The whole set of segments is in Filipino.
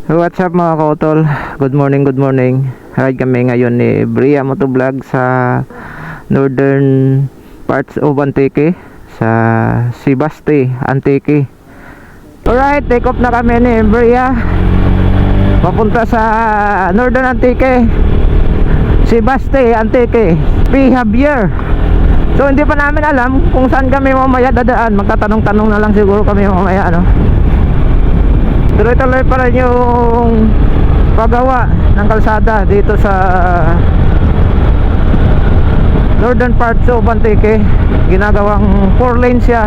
What's up mga kautol? Good morning, good morning. Ride kami ngayon ni Bria Motovlog sa northern parts of Antique, sa Sebaste, Antique. Alright, take off na kami ni Bria papunta sa northern Antique, Sebaste, Antique, P. Javier. So hindi pa namin alam kung saan kami mamaya dadaan. Magtatanong-tanong na lang siguro kami mamaya, ano. Tuloy-tuloy pa rin yung paggawa ng kalsada dito sa northern parts of Antique. Ginagawang 4 lanes siya.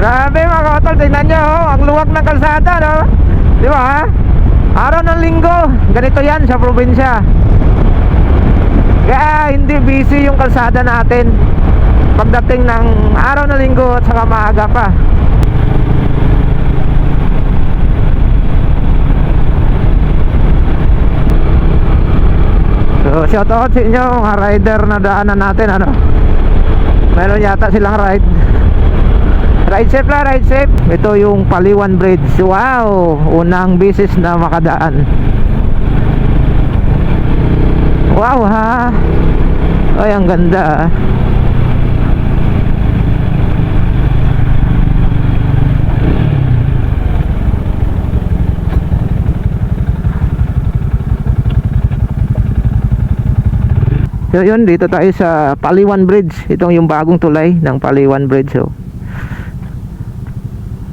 Grabe mga kautol, tingnan nyo, ang luwag ng kalsada, no? Di ba? Araw ng linggo, ganito yan sa probinsya. Kaya hindi busy yung kalsada natin pagdating ng araw ng linggo at saka maaga pa. So shout out sa inyo mga rider na daanan natin, ano. Meron yata silang ride. Ride safe lang, ride safe. Ito yung Paliwan Bridge. Wow, unang beses na makadaan. Wow ha. Ay, ang ganda. So yun, dito tayo sa Paliwan Bridge. Itong yung bagong tulay ng Paliwan Bridge, oh.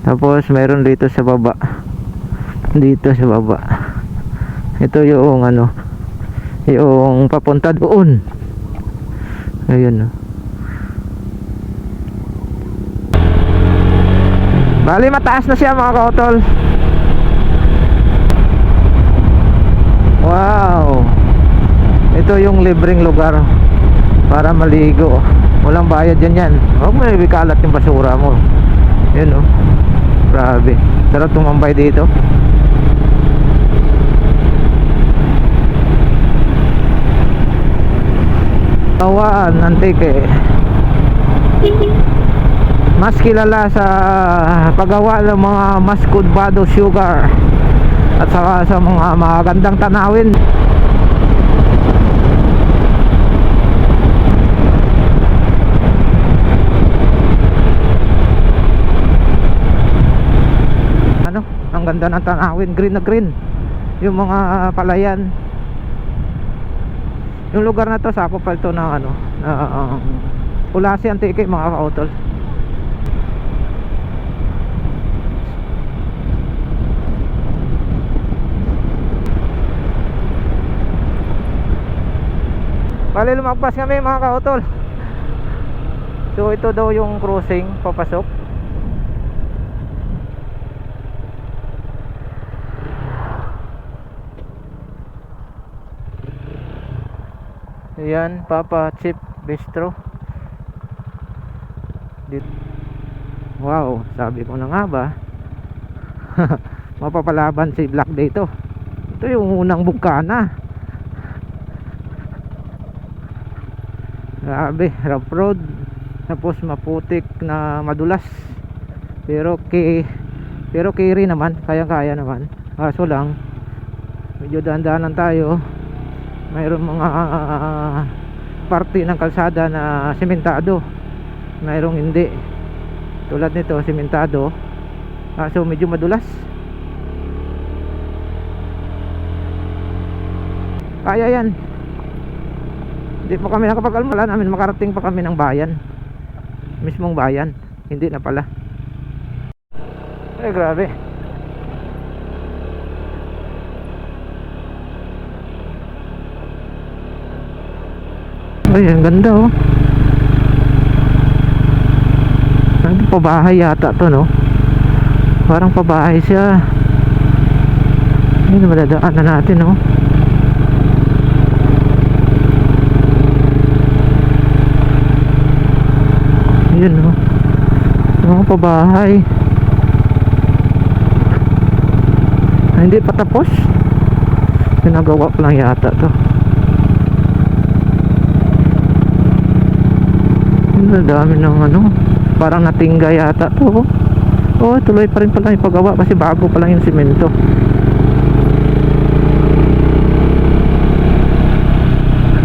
Tapos meron dito sa baba. Dito sa baba. Ito yung ano, yung papunta doon. Ayun, oh. Bali mataas na siya mga kautol. Wow. Ito yung libreng lugar para maligo. Walang bayad yan. Huwag mo ibikalat yung basura mo. Yun, oh. Grabe, sarap tumambay dito. Tawaan, Antique. Mas kilala sa paggawa ng mga mascudbado sugar at saka sa mga magandang tanawin. Ano, ang ganda ng tanawin, green na green yung mga palayan. Yung lugar na to sakop pa ito ng ano, Ulasi, Antique mga kautol. Bali lumagpas kami mga kautol. So ito daw yung crossing papasok. Ayan, Papa Chip Bistro. Wow, sabi ko na nga ba. Mapapalaban si Black dito. Ito yung unang bugkana. Grabe, rough road. Tapos maputik na madulas. Pero carry naman, kaya naman. Kaso lang medyo dahan-dahanan tayo. Mayroon mga parte ng kalsada na sementado, mayroong hindi. Tulad nito, sementado, so medyo madulas. Kaya yan. Hindi pa kami nakapag-almala namin, makarating pa kami ng bayan, mismong bayan. Hindi na pala. Ay grabe. Ay, ang ganda, oh. Ang pabahay yata to, no? Parang pabahay siya. Ayun, madadaan na natin, no? Ayun, no? Mga pabahay. Hindi pa tapos. Pinagawa pa lang yata to. Ang dami ng ano, parang natingga yata to. Oh, tuloy pa rin pala yung paggawa kasi bago pa lang yung simento.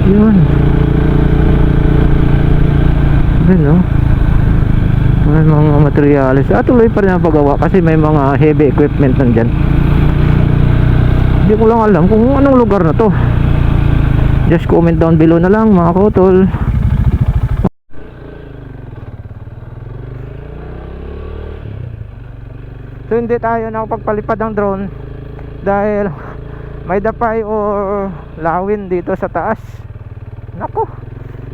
Yun. Ayun, no? May mga materials. Tuloy pa rin ang paggawa kasi may mga heavy equipment nandyan. Hindi ko lang alam kung anong lugar na to. Just comment down below na lang mga kotol. So hindi tayo nakapagpalipad ng drone dahil may dapay or lawin dito sa taas. Nako,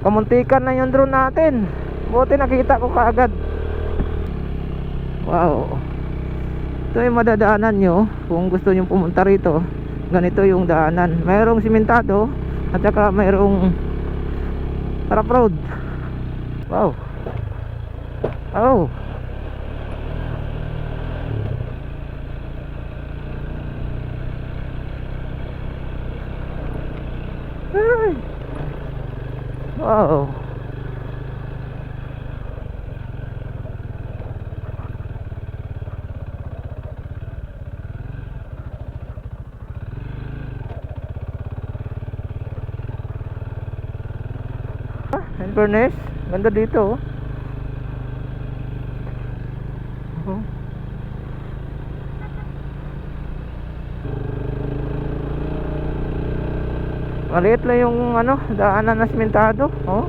kamuntikan na yung drone natin. Buti nakita ko kaagad. Wow. Ito yung madadaanan nyo kung gusto nyo pumunta rito. Ganito yung daanan. Mayroong simentado at saka mayroong rough road. Wow. Oh. Ay. Wow. Inverness, ganda dito. Oh. Maliit lang yung ano, daanan na simentado. Oh.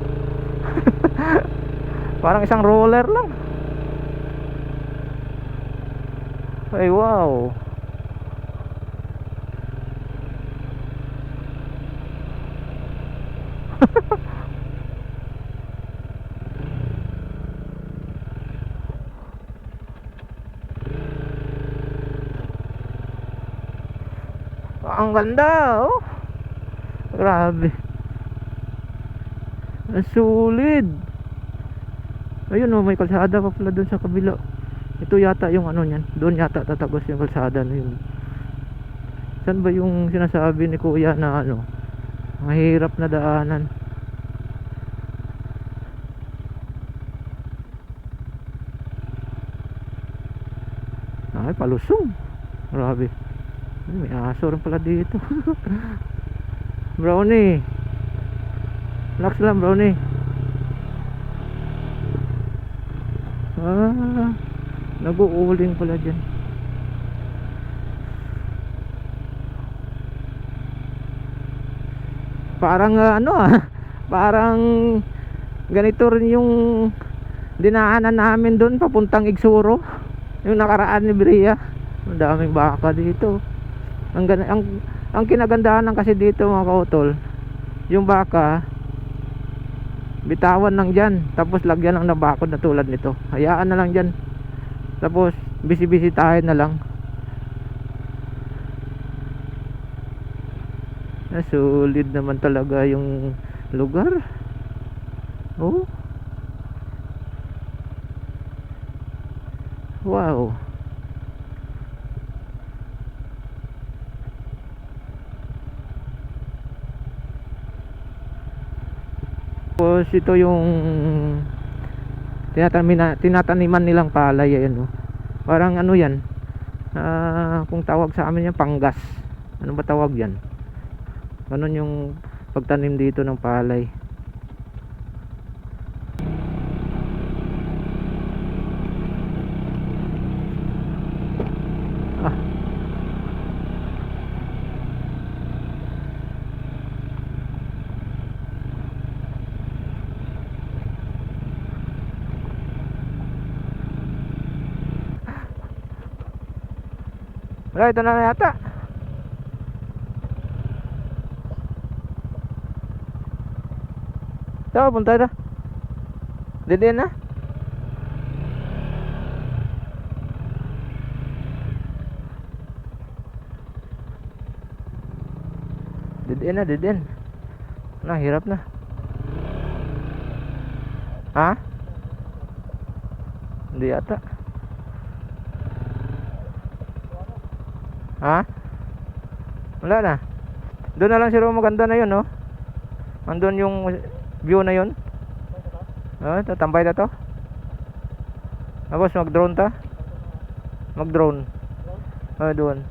Parang isang roller lang. Ay, wow. Ang ganda, oh. Grabe. Ang sulit. Ayun, oh, may kalsada pa pala doon sa kabila. Ito yata yung ano niyan. Doon yata tatagos yung kalsada na yun. Saan ba yung sinasabi ni Kuya na ano, mahirap na daanan? Ay, palusong. Grabe. May aso rin pala dito. Brownie, relax lang Brownie. Nag-uuling pala dyan. Parang parang ganito rin yung dinaanan namin doon papuntang Igsuro, yung nakaraan ni Bria. Ang daming baka dito. Ang kinagandahan ng kasi dito mga kautol, yung baka bitawan lang dyan, tapos lagyan lang ng bakod na tulad nito. Hayaan na lang dyan, tapos bisibisitahin na lang. Sulit naman talaga yung lugar. Oh, wow. Tapos ito yung tinataniman nilang palay. Ayan, oh. Parang ano yan, kung tawag sa amin yan, panggas. Ano ba tawag yan? Ganun yung pagtanim dito ng palay. Wala, ito na yata. Ito, punta na. Dede na. Dede na. Nah, hirap na. Ha? Hindi yata. Ha? Wala na. Doon na lang siguro maganda na yun, no? Andun yung view na yun. Tatambay na to. Tapos mag drone ta. Mag-drone. Doon.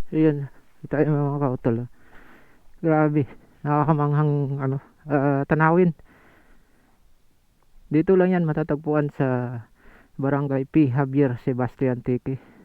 Ayun. Kita yung mga kautol. Grabe. Nakakamanghang tanawin. Dito lang yan matatagpuan sa Barangay P. Javier Sebastian Antique.